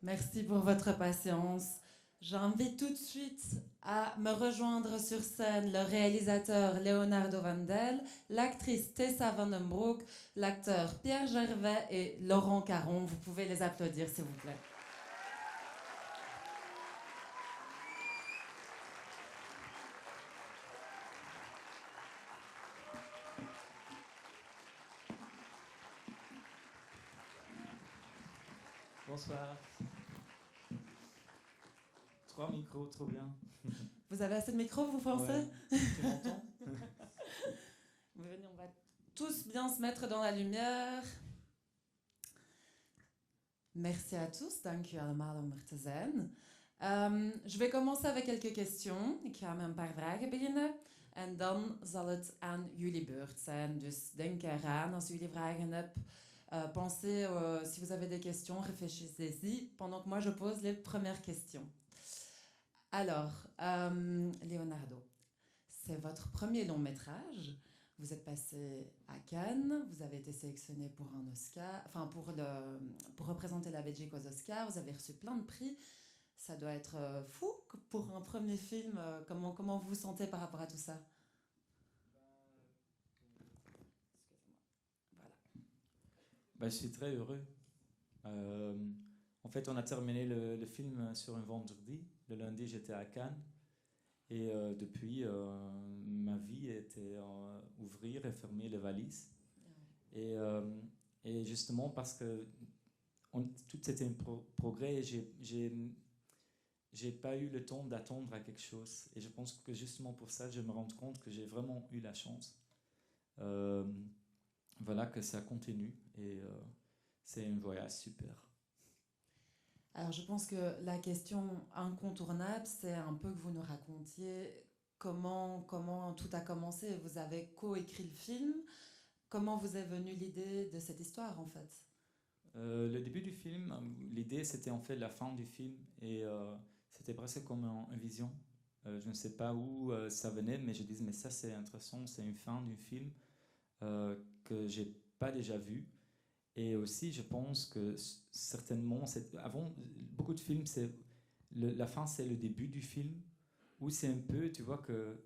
Merci pour votre patience. J'invite tout de suite à me rejoindre sur scène le réalisateur Leonardo Vandel, l'actrice Tessa Van den Broek, l'acteur Pierre Gervais et Laurent Caron. Vous pouvez les applaudir, s'il vous plaît. Bonsoir. 3 micros, trop bien. Vous avez assez de micro, vous pensez? Ouais. Tu m'entends? Venez, on va tous bien se mettre dans la lumière. Merci à tous, dank u allemaal om er te zijn. Je vais commencer avec quelques questions. Ik ga met een paar vragen beginnen. En dan zal het aan jullie beurt zijn. Dus denk eraan als jullie vragen hebben. Pensez, si vous avez des questions, réfléchissez-y pendant que moi je pose les premières questions. Alors, Leonardo, c'est votre premier long métrage. Vous êtes passé à Cannes, vous avez été sélectionné pour un Oscar, enfin pour représenter la Belgique aux Oscars, vous avez reçu plein de prix. Ça doit être fou pour un premier film. Comment vous vous sentez par rapport à tout ça? Voilà. Je suis très heureux. En fait, on a terminé le film sur un vendredi. Le lundi, j'étais à Cannes. Et depuis, ma vie était ouvrir et fermer les valises. Et justement, parce que tout était un progrès, j'ai pas eu le temps d'attendre à quelque chose. Et je pense que justement pour ça, je me rends compte que j'ai vraiment eu la chance. Voilà, que ça continue. Et c'est un voyage super. Alors je pense que la question incontournable, c'est un peu que vous nous racontiez comment tout a commencé. Vous avez coécrit le film. Comment vous est venue l'idée de cette histoire en fait? Le début du film, l'idée c'était en fait la fin du film et c'était presque comme une vision. Je ne sais pas où ça venait, mais je disais mais ça c'est intéressant, c'est une fin du film que j'ai pas déjà vu. Et aussi je pense que certainement, avant beaucoup de films, la fin c'est le début du film, ou c'est un peu, tu vois que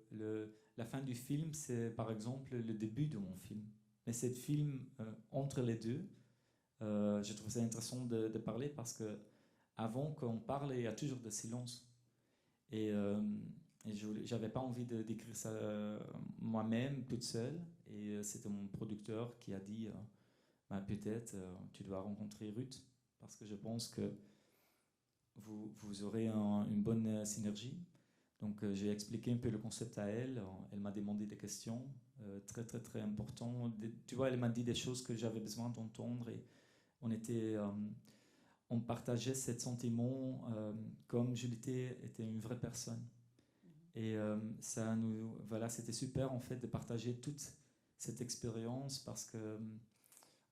la fin du film c'est par exemple le début de mon film. Mais c'est le film entre les deux. Je trouve ça intéressant de parler parce que avant qu'on parle, il y a toujours de silence. Et je n'avais pas envie d'écrire ça moi-même, toute seule. Et c'était mon producteur qui a dit peut-être tu dois rencontrer Ruth parce que je pense que vous aurez une bonne synergie. Donc j'ai expliqué un peu le concept à elle. Elle m'a demandé des questions très très très importantes. Tu vois, elle m'a dit des choses que j'avais besoin d'entendre. Et on partageait ce sentiment comme Julie était une vraie personne. Et voilà, c'était super en fait de partager toute cette expérience parce que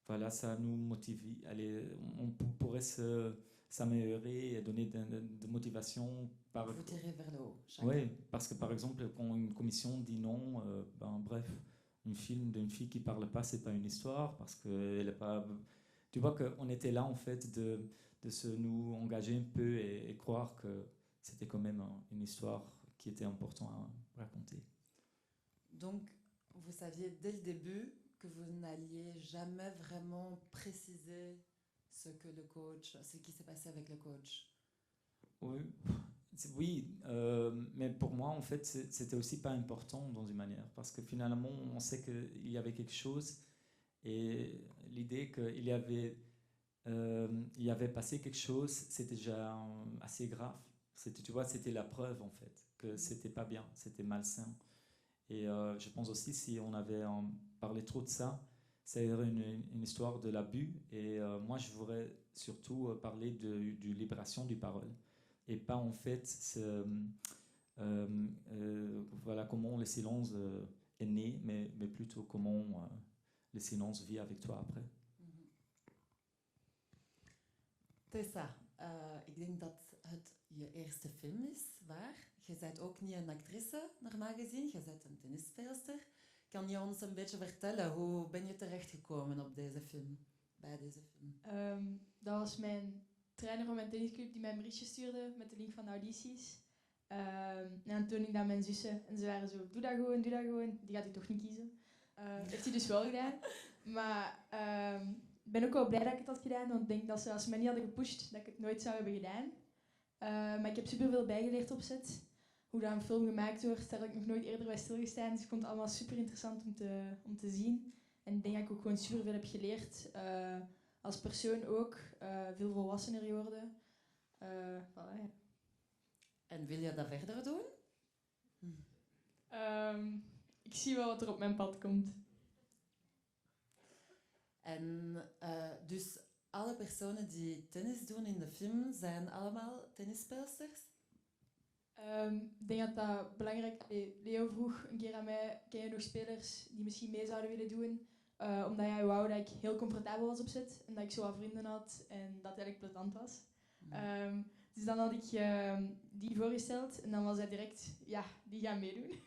voilà, ça nous motive. On pourrait s'améliorer et donner de motivation. Vous tirez vers le haut. Oui, parce que par exemple, quand une commission dit non, bref, un film d'une fille qui parle pas, c'est pas une histoire parce qu'elle est pas. Tu vois qu'on était là en fait de nous engager un peu et croire que c'était quand même une histoire qui était importante à raconter. Donc, vous saviez dès le début que vous n'alliez jamais vraiment préciser ce qui s'est passé avec le coach. Oui, oui, mais pour moi en fait c'était aussi pas important dans une manière parce que finalement on sait qu'il y avait quelque chose et l'idée qu'il y avait passé quelque chose, c'était déjà assez grave. Tu vois, c'était la preuve en fait que c'était pas bien, c'était malsain. Et je pense aussi si on avait parlé trop de ça, ça serait une histoire de l'abus. Et moi, je voudrais surtout parler de libération du parole et pas en fait voilà comment le silence est né, mais plutôt comment le silence vit avec toi après. Tessa, ik denk dat het je eerste film is, waar? Je bent ook niet een actrice, normaal gezien. Je bent een tennisspeelster. Kan je ons een beetje vertellen, hoe ben je terechtgekomen op deze film? Bij deze film? Dat was mijn trainer van mijn tennisclub die mij een berichtje stuurde met de link van de audities. En toen ik dat mijn zussen en ze waren zo, doe dat gewoon, die gaat hij toch niet kiezen. Heeft hij dus wel gedaan. Maar ik ben ook wel blij dat ik het had gedaan, want ik denk dat ze als ze mij niet hadden gepusht, dat ik het nooit zou hebben gedaan. Maar ik heb superveel bijgeleerd op set. Hoe dat een film gemaakt wordt, daar heb ik nog nooit eerder bij stilgestaan. Dus ik vond het allemaal super interessant om te zien. En ik denk dat ik ook gewoon superveel heb geleerd. Als persoon ook. Veel volwassener geworden. Voilà, ja. En wil je dat verder doen? Ik zie wel wat er op mijn pad komt. En dus alle personen die tennis doen in de film zijn allemaal tennisspeelsters? Ik denk dat dat belangrijk is. Leo vroeg een keer aan mij, ken je nog spelers die misschien mee zouden willen doen? Omdat hij wou dat ik heel comfortabel was op set. En dat ik zo wat vrienden had en dat het eigenlijk plezant was. Dus dan had ik die voorgesteld en dan was hij direct, ja, die gaan meedoen.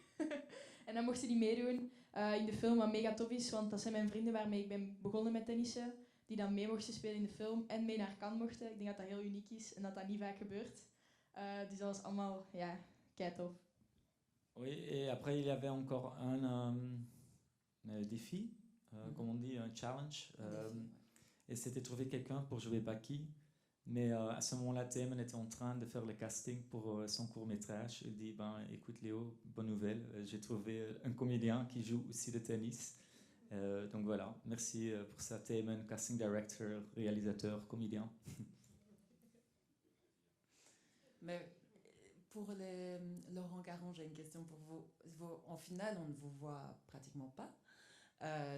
En dan mochten die meedoen in de film, wat mega tof is, want dat zijn mijn vrienden waarmee ik ben begonnen met tennissen, die dan mee mochten spelen in de film en mee naar Cannes mochten. Ik denk dat dat heel uniek is en dat dat niet vaak gebeurt. Dus dat was allemaal, ja, kei tof. Oui, et après il y avait encore un défi, comme on dit, un challenge. Et c'était trouver quelqu'un pour jouer Baki. Mais à ce moment-là, Thémen était en train de faire le casting pour son court-métrage. Il dit, ben, écoute Léo, bonne nouvelle, j'ai trouvé un comédien qui joue aussi le tennis. Donc voilà, merci pour ça Thémen, casting director, réalisateur, comédien. Mais pour Laurent Caron, j'ai une question pour vous. En finale, on ne vous voit pratiquement pas.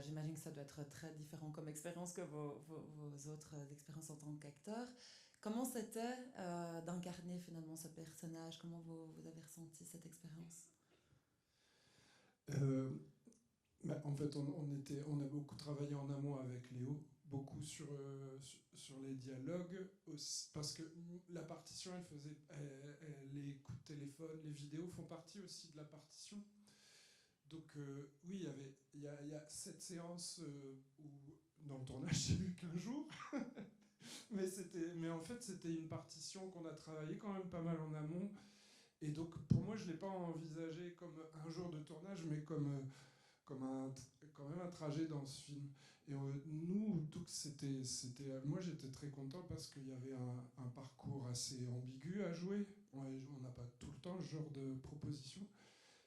J'imagine que ça doit être très différent comme expérience que vos autres expériences en tant qu'acteur. Comment c'était d'incarner finalement ce personnage? Comment vous avez ressenti cette expérience? En fait, on a beaucoup travaillé en amont avec Léo, beaucoup sur les dialogues, parce que la partition, les coups de téléphone, les vidéos font partie aussi de la partition. Donc oui, il y a cette séance où dans le tournage j'ai eu qu'un jour, mais en fait c'était une partition qu'on a travaillé quand même pas mal en amont, et donc pour moi je l'ai pas envisagé comme un jour de tournage, mais comme quand même un trajet dans ce film. Et nous, donc moi j'étais très content parce qu'il y avait un parcours assez ambigu à jouer. On n'a pas tout le temps ce genre de proposition.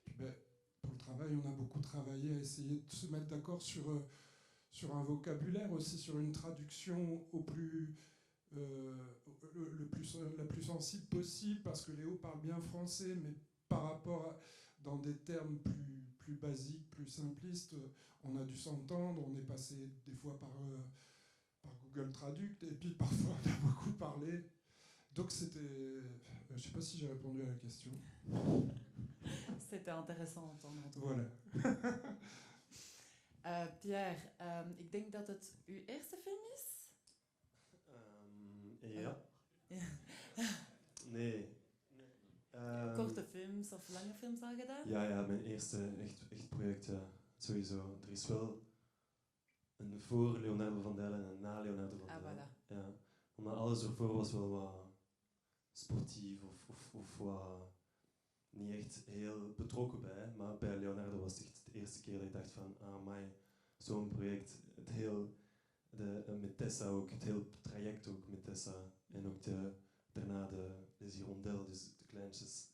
Puis, pour le travail, on a beaucoup travaillé à essayer de se mettre d'accord sur un vocabulaire aussi, sur une traduction la plus sensible possible, parce que Léo parle bien français, mais par rapport dans des termes plus basiques, plus simplistes, on a dû s'entendre, on est passé des fois par Google Traduct, et puis parfois on a beaucoup parlé. Donc c'était... je ne sais pas si j'ai répondu à la question. C'était intéressant d'entendre. Voilà. Pierre, ik denk dat het uw eerste film is? Ja. Nee. Korte films of lange films al gedaan? Ja, mijn eerste echt project, sowieso. Er is wel een voor Leonardo van Dijl en een na Leonardo van Dijl. Voilà. Ja. Maar alles ervoor was wel wat sportief of wat niet echt heel betrokken bij. Maar bij Leonardo was het echt de eerste keer dat ik dacht van, amai, zo'n project, met Tessa ook, het hele traject ook met Tessa. En ook daarna de Hirondelle, dus de kleintjes.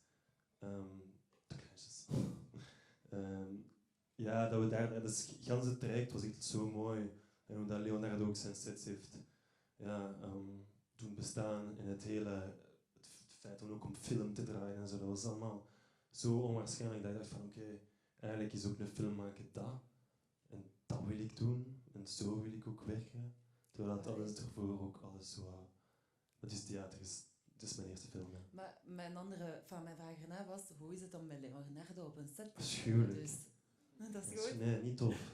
Ja, dat we daar, het ganse traject was echt zo mooi. En hoe dat Leonardo ook zijn sets heeft doen bestaan. En het feit om ook om film te draaien en zo, dat was allemaal zo onwaarschijnlijk dat ik dacht van oké, eigenlijk is ook een film maken dat. En dat wil ik doen. En zo wil ik ook werken. Terwijl dat alles ervoor ook alles zo... Het is theater, het is mijn eerste film. Ja. Maar mijn vraag erna was, hoe is het om met Leonardo op een set te Afschuwelijk. Dus, dat is goed? Nee, niet tof.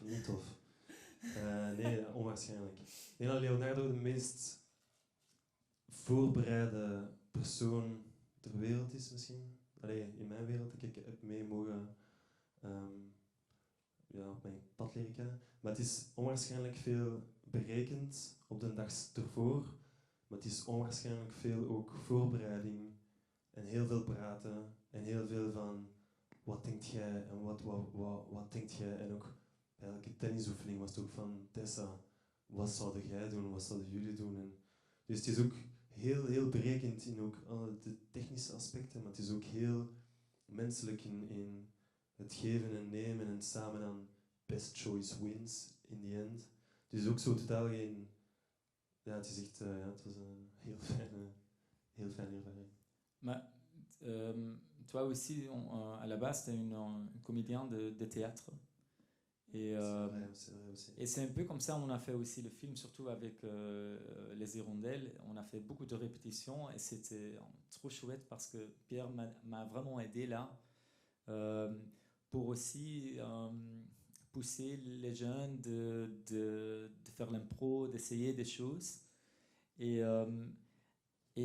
Nee, onwaarschijnlijk. Ik denk dat Leonardo de meest voorbereide persoon ter wereld is misschien. Allee, in mijn wereld, dat ik heb mee mogen op mijn pad leren kennen. Maar het is onwaarschijnlijk veel berekend op de dag ervoor. Maar het is onwaarschijnlijk veel ook voorbereiding en heel veel praten en heel veel van wat denkt jij en wat denkt jij. En ook bij elke tennisoefening was het ook van Tessa, wat zouden jij doen, wat zouden jullie doen. En dus het is ook heel berekend in ook alle de technische aspecten, maar het is ook heel menselijk in het geven en nemen en samen aan best choice wins in the end. Dus ook zo totaal geen... Ja, het is echt... het was een heel fijne ervaring. Mais, toi aussi, à la base, tu es un comédien de théâtre. Et c'est un peu comme ça on a fait aussi le film, surtout avec les Hirondelles. On a fait beaucoup de répétitions et c'était trop chouette parce que Pierre m'a vraiment aidé là pour aussi pousser les jeunes de faire l'impro, d'essayer des choses. Et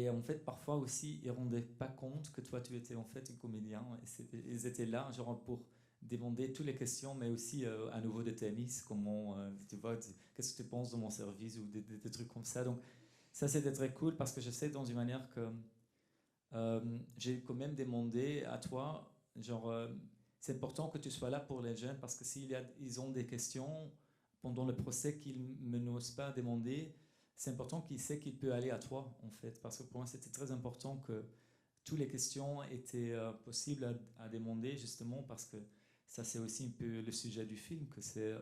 en fait, parfois aussi, ils ne rendaient pas compte que toi, tu étais en fait un comédien. Et ils étaient là, genre, pour demander toutes les questions, mais aussi à nouveau de tennis, comment, tu vois, qu'est-ce que tu penses de mon service ou des trucs comme ça. Donc, ça, c'était très cool parce que je sais dans une manière que j'ai quand même demandé à toi, genre, c'est important que tu sois là pour les jeunes parce que ils ont des questions pendant le procès qu'ils ne n'osent pas demander, c'est important qu'il sait qu'il peut aller à toi, en fait, parce que pour moi, c'était très important que toutes les questions étaient possibles à demander, justement, parce que ça, c'est aussi un peu le sujet du film, que c'est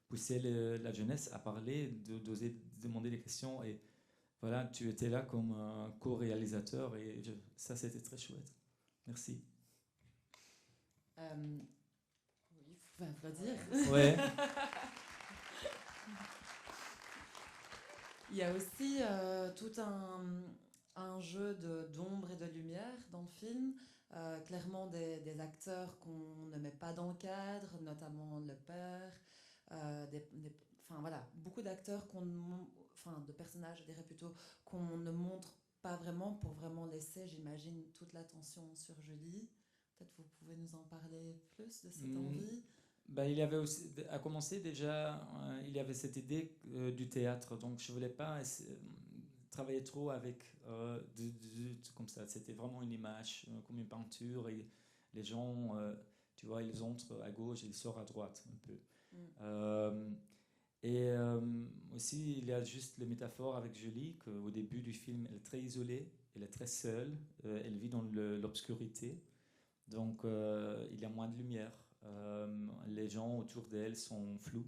pousser la jeunesse à parler, d'oser demander des questions. Et voilà, tu étais là comme un co-réalisateur, et ça, c'était très chouette. Merci. Oui, vous pouvez applaudir. Ouais. Il y a aussi tout un jeu d'ombre et de lumière dans le film. Clairement des acteurs qu'on ne met pas dans le cadre, notamment le père. Enfin voilà, beaucoup d'acteurs de personnages, je dirais plutôt, qu'on ne montre pas vraiment pour vraiment laisser, j'imagine, toute l'attention sur Julie. Peut-être vous pouvez nous en parler plus de cette envie. Ben, il y avait aussi, à commencer déjà, il y avait cette idée du théâtre, donc je voulais pas travailler trop avec comme ça. C'était vraiment une image, comme une peinture, et les gens, tu vois, ils entrent à gauche et ils sortent à droite un peu. Et aussi, il y a juste les métaphores avec Julie, qu'au début du film, elle est très isolée, elle est très seule, elle vit dans l'obscurité, donc il y a moins de lumière. Les gens autour d'elle sont flous.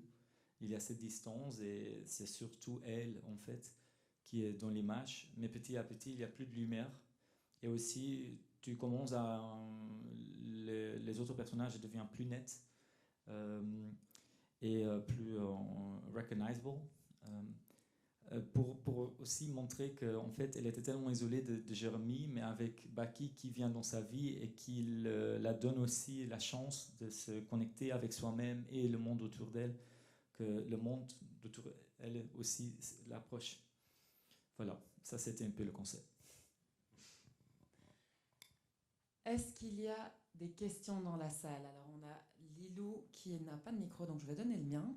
Il y a cette distance et c'est surtout elle, en fait, qui est dans l'image. Mais petit à petit, il n'y a plus de lumière. Et aussi, tu commences à... les autres personnages deviennent plus nets et plus recognizable. Pour aussi montrer qu'en fait, elle était tellement isolée de Jérémy, mais avec Baki qui vient dans sa vie et qui la donne aussi la chance de se connecter avec soi-même et le monde autour d'elle, que le monde autour d'elle aussi l'approche. Voilà, ça c'était un peu le concept. Est-ce qu'il y a des questions dans la salle? Alors on a Lilou qui n'a pas de micro, donc je vais donner le mien.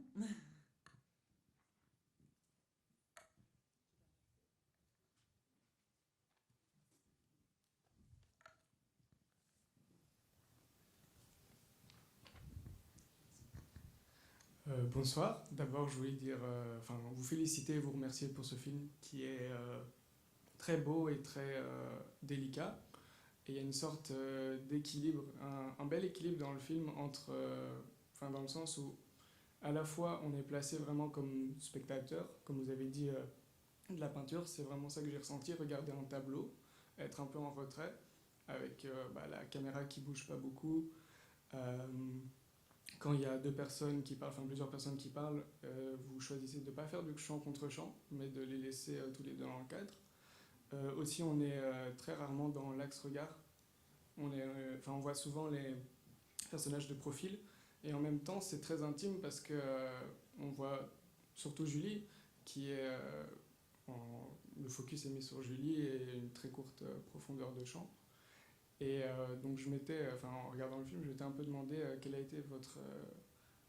Bonsoir. D'abord, je voulais dire, vous féliciter et vous remercier pour ce film qui est très beau et très délicat. Et il y a une sorte d'équilibre, un bel équilibre dans le film entre, dans le sens où à la fois on est placé vraiment comme spectateur, comme vous avez dit, de la peinture, c'est vraiment ça que j'ai ressenti, regarder un tableau, être un peu en retrait, avec la caméra qui bouge pas beaucoup. Quand il y a deux personnes qui parlent, plusieurs personnes qui parlent, vous choisissez de ne pas faire du chant contre chant, mais de les laisser tous les deux dans le cadre. Aussi, on est très rarement dans l'axe regard. On voit souvent les personnages de profil, et en même temps, c'est très intime parce que on voit surtout Julie, qui est le focus est mis sur Julie et une très courte profondeur de champ. Et donc en regardant le film, je m'étais un peu demandé quelle a été votre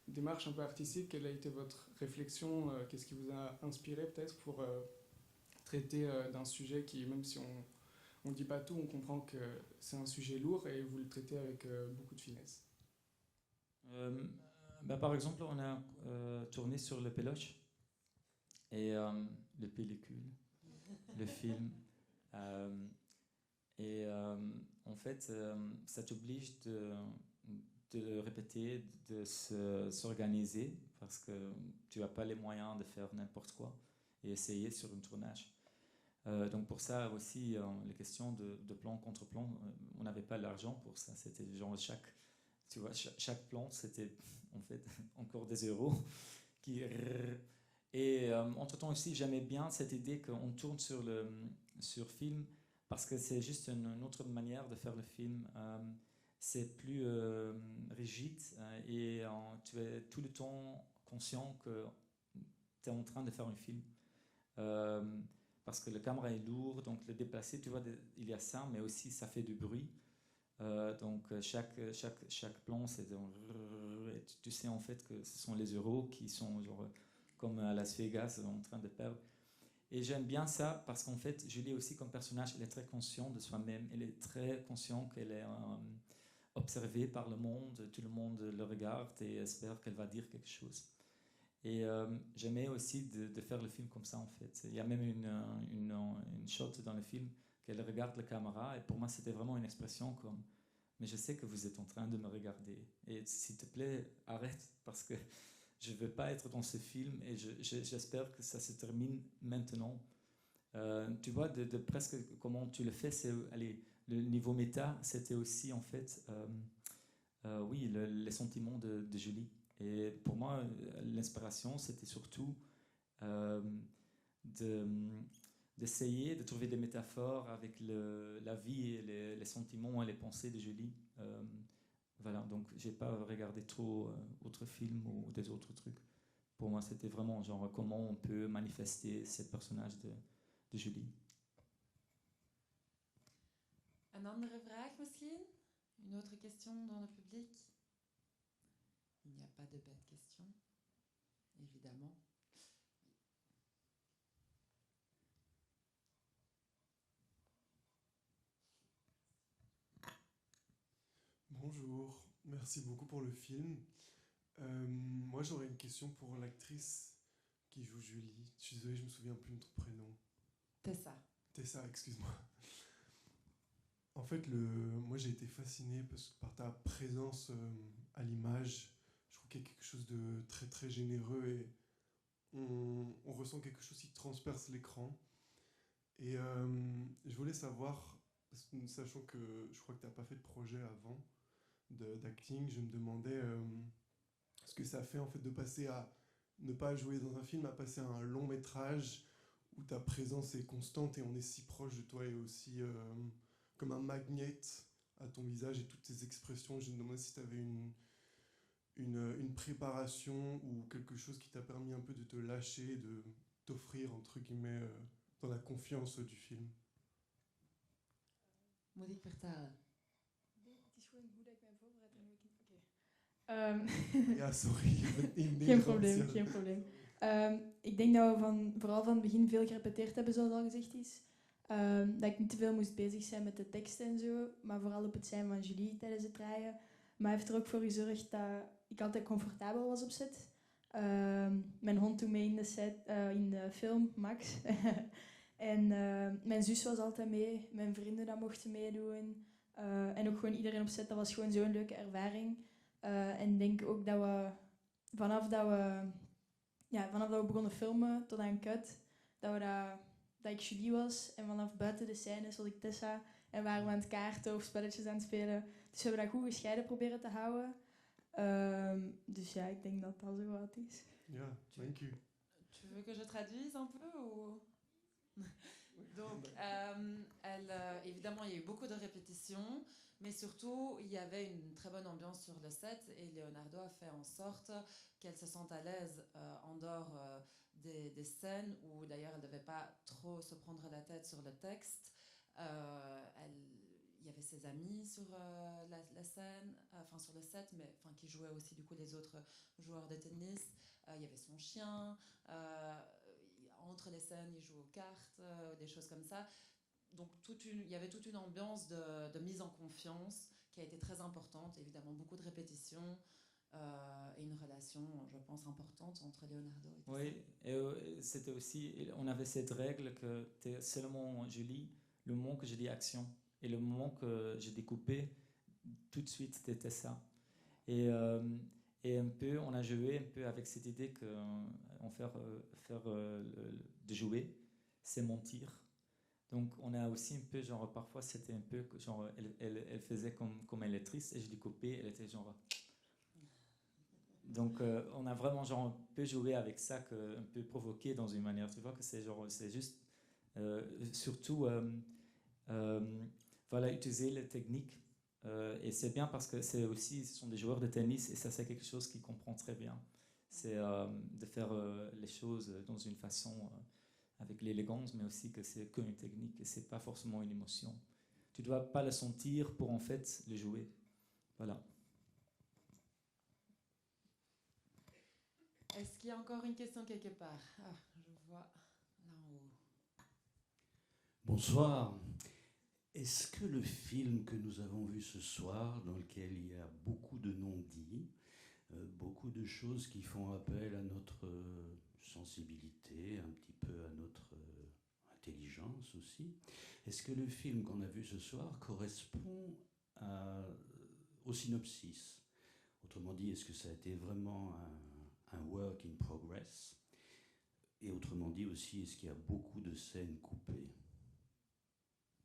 démarche un peu artistique, quelle a été votre réflexion, qu'est-ce qui vous a inspiré peut-être traiter d'un sujet qui, même si on ne dit pas tout, on comprend que c'est un sujet lourd et vous le traitez avec beaucoup de finesse. Par exemple, on a tourné sur le péloche et le pellicule, le film. En fait, ça t'oblige de répéter, de s'organiser parce que tu n'as pas les moyens de faire n'importe quoi et essayer sur un tournage. Donc pour ça aussi, les questions de plan contre plan, on n'avait pas l'argent pour ça. C'était genre chaque plan, c'était en fait encore des euros. Entre-temps aussi, j'aimais bien cette idée qu'on tourne sur film parce que c'est juste une autre manière de faire le film. C'est plus rigide et tu es tout le temps conscient que tu es en train de faire un film. Parce que la caméra est lourde, donc le déplacer, tu vois, il y a ça, mais aussi ça fait du bruit. Donc chaque plan, c'est tu sais en fait que ce sont les euros qui sont genre, comme à Las Vegas en train de perdre. Et j'aime bien ça parce qu'en fait, Julie aussi comme personnage, elle est très consciente de soi-même, elle est très consciente qu'elle est observée par le monde, tout le monde le regarde et espère qu'elle va dire quelque chose. Et j'aimais aussi de faire le film comme ça en fait. Il y a même une shot dans le film qu'elle regarde la caméra et pour moi c'était vraiment une expression comme mais je sais que vous êtes en train de me regarder et s'il te plaît arrête parce que je ne veux pas être dans ce film et j'espère que ça se termine maintenant. Tu vois de presque comment tu le fais, c'est allez, le niveau méta c'était aussi en fait oui les sentiments de Julie. Et pour moi, l'inspiration, c'était surtout d'essayer de trouver des métaphores avec la vie et les sentiments et les pensées de Julie. Voilà, donc j'ai pas regardé trop autres films ou des autres trucs. Pour moi, c'était vraiment genre comment on peut manifester ces personnages de Julie. Een andere vraag misschien? Une autre question dans le public? Il n'y a pas de bête question, évidemment. Bonjour, merci beaucoup pour le film. Moi j'aurais une question pour l'actrice qui joue Julie. Je suis désolé, je me souviens plus de ton prénom. Tessa. Tessa, excuse-moi. En fait, moi j'ai été fasciné par ta présence à l'image. Je trouve qu'il y a quelque chose de très très généreux et on ressent quelque chose qui transperce l'écran. Et je voulais savoir, sachant que je crois que tu n'as pas fait de projet avant d'acting, je me demandais ce que ça fait en fait de passer à ne pas jouer dans un film, à passer à un long métrage où ta présence est constante et on est si proche de toi et aussi comme un magnet à ton visage et toutes tes expressions. Je me demandais si tu avais une préparation ou quelque chose qui t'a permis un peu de te lâcher, de t'offrir entre guillemets dans la confiance du film. Moet ik vertalen? Het is gewoon hoe dat ik mij voorbereid en hoe ik... Oké. Ja, sorry. Geen probleem, geen probleem. Ik denk dat we vooral van het begin veel gerepeteerd hebben, zoals al gezegd is. Dat ik niet te veel moest bezig zijn met de teksten en zo, maar vooral op het zijn van Julie tijdens het draaien. Maar hij heeft er ook voor gezorgd dat ik altijd comfortabel was op set. Mijn hond doet mee in de film, Max. En mijn zus was altijd mee, mijn vrienden dat mochten meedoen. En ook gewoon iedereen op set, dat was gewoon zo'n leuke ervaring. En ik denk ook dat we vanaf dat we begonnen filmen tot aan cut, dat ik Julie was en vanaf buiten de scènes was ik Tessa en waren we aan het kaarten of spelletjes aan het spelen. Dus we hebben dat goed gescheiden proberen te houden. Dus ja, ik denk dat dat zo wat is. Ja, thank you. Tu veux que je traduise un peu ou... Donc, évidemment, il y a eu beaucoup de répétitions, mais surtout, il y avait une très bonne ambiance sur le set et Leonardo a fait en sorte qu'elle se sente à l'aise en dehors des scènes où d'ailleurs elle ne devait pas trop se prendre la tête sur le texte. Il y avait ses amis sur la scène, enfin sur le set, mais qui jouaient aussi du coup les autres joueurs de tennis. Il y avait son chien. entre les scènes, ils jouent aux cartes, des choses comme ça. Donc il y avait toute une ambiance de mise en confiance qui a été très importante, évidemment beaucoup de répétitions et une relation, je pense, importante entre Leonardo et Tessa. Oui, et c'était aussi, on avait cette règle que c'est le moment où je lis, le moment que je dis action, et le moment que j'ai découpé, tout de suite c'était ça. Et un peu, on a joué un peu avec cette idée que de jouer, c'est mentir. Donc on a aussi un peu, genre, parfois c'était un peu, genre, elle faisait comme elle est triste, et je découpais, elle était genre... Donc on a vraiment genre un peu joué avec ça, un peu provoqué dans une manière. Tu vois que c'est genre, c'est juste surtout voilà, utiliser les techniques. Et c'est bien parce que ce sont des joueurs de tennis, et ça c'est quelque chose qu'ils comprennent très bien. C'est de faire les choses dans une façon avec l'élégance, mais aussi que c'est qu'une technique et c'est pas forcément une émotion. Tu dois pas le sentir pour en fait le jouer. Voilà. Est-ce qu'il y a encore une question quelque part? Ah, je vois là en haut. Bonsoir. Est-ce que le film que nous avons vu ce soir, dans lequel il y a beaucoup de non-dits, beaucoup de choses qui font appel à notre sensibilité, un petit peu à notre intelligence aussi, est-ce que le film qu'on a vu ce soir correspond au synopsis? Autrement dit, est-ce que ça a été vraiment un work in progress? Et autrement dit aussi, est-ce qu'il y a beaucoup de scènes coupées?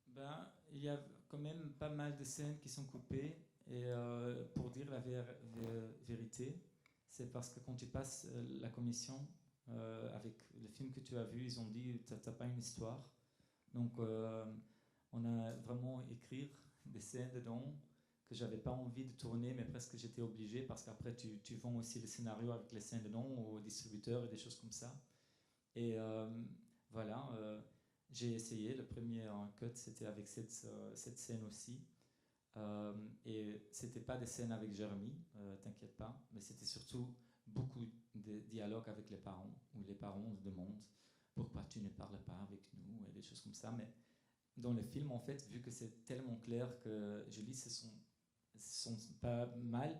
Ben, il y a quand même pas mal de scènes qui sont coupées. Et pour dire la vérité, c'est parce que quand tu passes la commission avec le film que tu as vu, ils ont dit t'as pas une histoire. Donc on a vraiment écrit des scènes dedans que j'avais pas envie de tourner, mais presque j'étais obligé parce qu'après tu vends aussi le scénario avec les scènes dedans aux distributeurs et des choses comme ça. Et voilà, j'ai essayé. Le premier cut, c'était avec cette scène aussi. Et c'était pas des scènes avec Jérémy, t'inquiète pas, mais c'était surtout beaucoup de dialogues avec les parents, où les parents se demandent pourquoi tu ne parles pas avec nous et des choses comme ça. Mais dans le film, en fait, vu que c'est tellement clair que Julie se sont pas mal,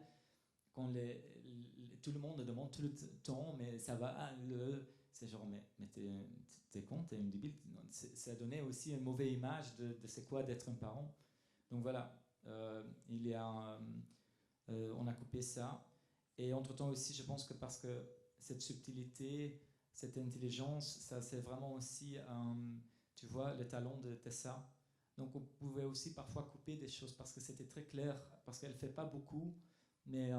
quand tout le monde demande tout le temps, mais ça va, c'est genre, mais t'es con, t'es une débile. Ça donnait aussi une mauvaise image de c'est quoi d'être un parent. Donc voilà, on a coupé ça. Et entre-temps aussi, je pense que parce que cette subtilité, cette intelligence, ça c'est vraiment aussi, tu vois, le talent de Tessa. Donc on pouvait aussi parfois couper des choses parce que c'était très clair, parce qu'elle ne fait pas beaucoup, mais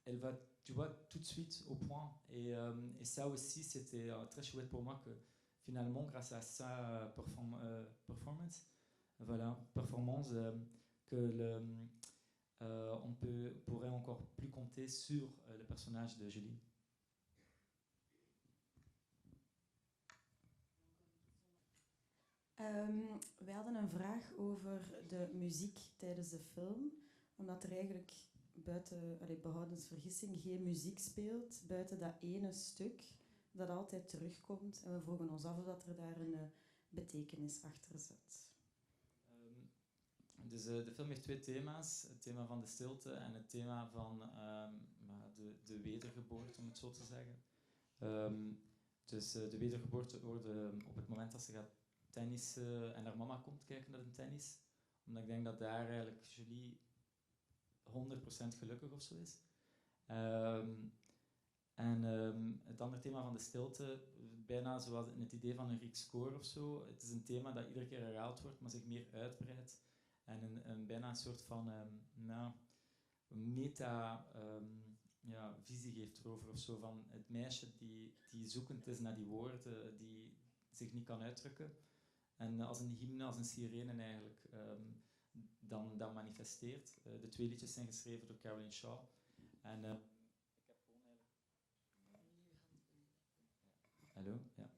elle va, tu vois, tout de suite au point. Et ça aussi, c'était très chouette pour moi que finalement, grâce à sa performance, que on pourrait encore plus compter sur le personnage de Julie. Wij hadden een vraag over de muziek tijdens de film, omdat er eigenlijk behoudens vergissing geen muziek speelt buiten dat ene stuk dat altijd terugkomt. En we vroegen ons af of dat er daar een betekenis achter zit. Dus de film heeft twee thema's. Het thema van de stilte en het thema van de wedergeboorte, om het zo te zeggen. Dus de wedergeboorte wordt op het moment dat ze gaat tennissen en haar mama komt kijken naar de tennis. Omdat ik denk dat daar eigenlijk Julie 100% gelukkig of zo is. En het andere thema van de stilte, bijna zoals in het idee van een Grieks koor of zo. Het is een thema dat iedere keer herhaald wordt, maar zich meer uitbreidt. En bijna een soort van meta-visie geeft erover of zo. Van het meisje die zoekend is naar die woorden, die zich niet kan uitdrukken. En als een hymne, als een sirene eigenlijk dan manifesteert. De twee liedjes zijn geschreven door Caroline Shaw. En ik heb gewoon eigenlijk... Hallo? Ja.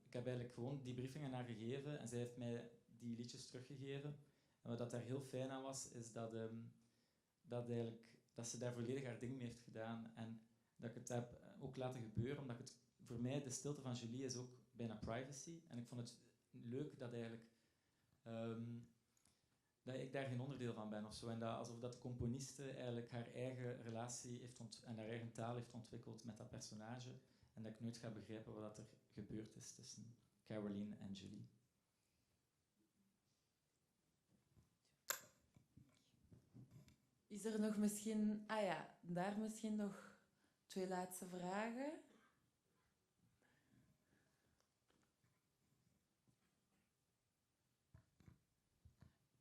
Ik heb eigenlijk gewoon die briefing aan haar gegeven en zij heeft mij die liedjes teruggegeven. En wat daar heel fijn aan was, is dat ze daar volledig haar ding mee heeft gedaan. En dat ik het heb ook laten gebeuren, omdat ik het voor mij, de stilte van Julie is ook bijna privacy. En ik vond het leuk dat eigenlijk... dat ik daar geen onderdeel van ben of zo. En dat, alsof dat de componiste eigenlijk haar eigen relatie heeft en haar eigen taal heeft ontwikkeld met dat personage. En dat ik nooit ga begrijpen wat er gebeurd is tussen Caroline en Julie. Is er nog misschien... Ah ja, daar misschien nog 2 laatste vragen.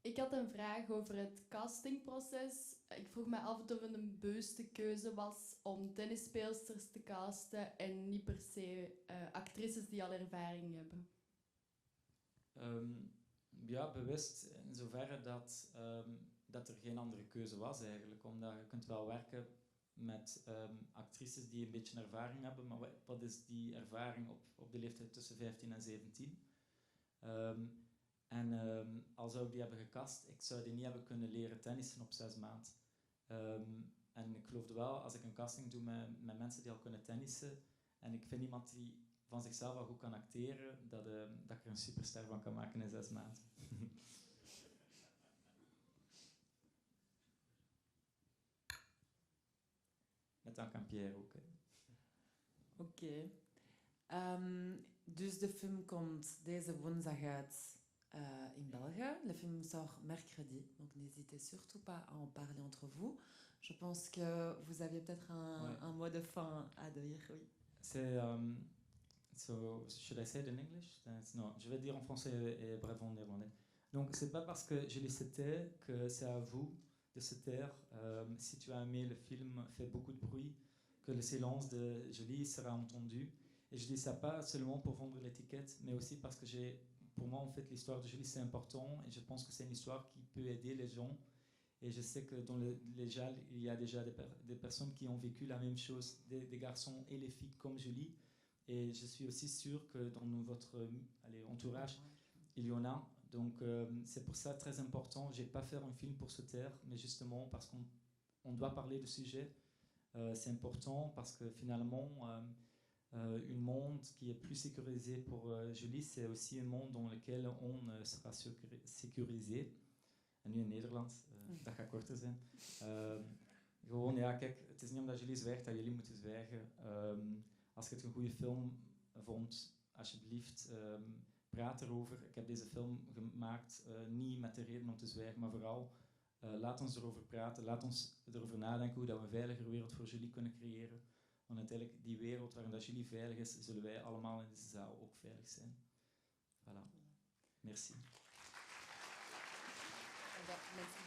Ik had een vraag over het castingproces. Ik vroeg me af of het een bewuste keuze was om tennisspeelsters te casten en niet per se actrices die al ervaring hebben. Ja, bewust in zoverre dat er geen andere keuze was eigenlijk. Omdat je kunt wel werken met actrices die een beetje ervaring hebben, maar wat is die ervaring op de leeftijd tussen 15 en 17? Al zou ik die hebben gecast, ik zou die niet hebben kunnen leren tennissen op 6 maanden. En ik geloofde wel, als ik een casting doe met mensen die al kunnen tennissen, en ik vind iemand die van zichzelf al goed kan acteren, dat ik er een superster van kan maken in 6 maanden. Met dank aan Pierre ook. Oké. Dus de film komt deze woensdag uit in België. Le film sort mercredi, donc n'hésitez surtout pas à en parler entre vous. Je pense que vous aviez peut-être un mot de fin à dire, oui. C'est... So, should I say it in English? Non, je vais dire en français et bref en néerlandais. Donc, c'est pas parce que je l'ai cité que c'est à vous de se taire. Si tu as aimé le film, fait beaucoup de bruit, que le silence de Julie sera entendu. Et je dis ça pas seulement pour vendre l'étiquette, mais aussi parce que pour moi, en fait, l'histoire de Julie, c'est important. Et je pense que c'est une histoire qui peut aider les gens. Et je sais que dans les JAL, il y a déjà des personnes qui ont vécu la même chose, des garçons et les filles comme Julie. Et je suis aussi sûr que dans votre entourage, il y en a. Donc c'est pour ça très important. Je n'ai pas fait un film pour se taire, mais justement parce qu'on doit parler de sujet. C'est important parce que finalement, un monde qui est plus sécurisé pour Julie, c'est aussi un monde dans lequel on sera sécurisé. En nu in Nederlands, dat gaat korter zijn. Gewoon, ja, kijk, het is niet omdat Julie zwijgt dat jullie moeten zwijgen. Als je het een goede film vond, alsjeblieft, praat erover. Ik heb deze film gemaakt, niet met de reden om te zwijgen, maar vooral laat ons erover praten. Laat ons erover nadenken hoe dat we een veiligere wereld voor Julie kunnen creëren. Want uiteindelijk, die wereld waarin dat Julie veilig is, zullen wij allemaal in deze zaal ook veilig zijn. Voilà. Merci. Mensen